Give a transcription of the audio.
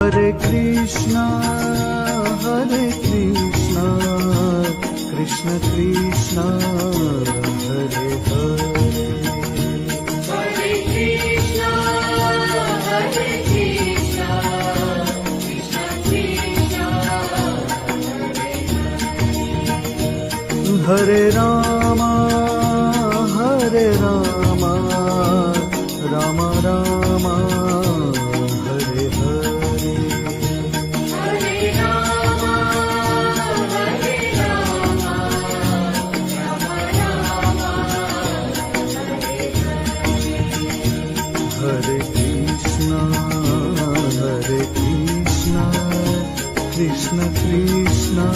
Hare Krishna, Krishna Krishna, Hare Hare. Hare Krishna, Krishna Krishna, Hare Hare. Hare Rama, Rama Rama, Hare Hare. Hare Rama, Rama Rama, Hare Krishna, Krishna Krishna,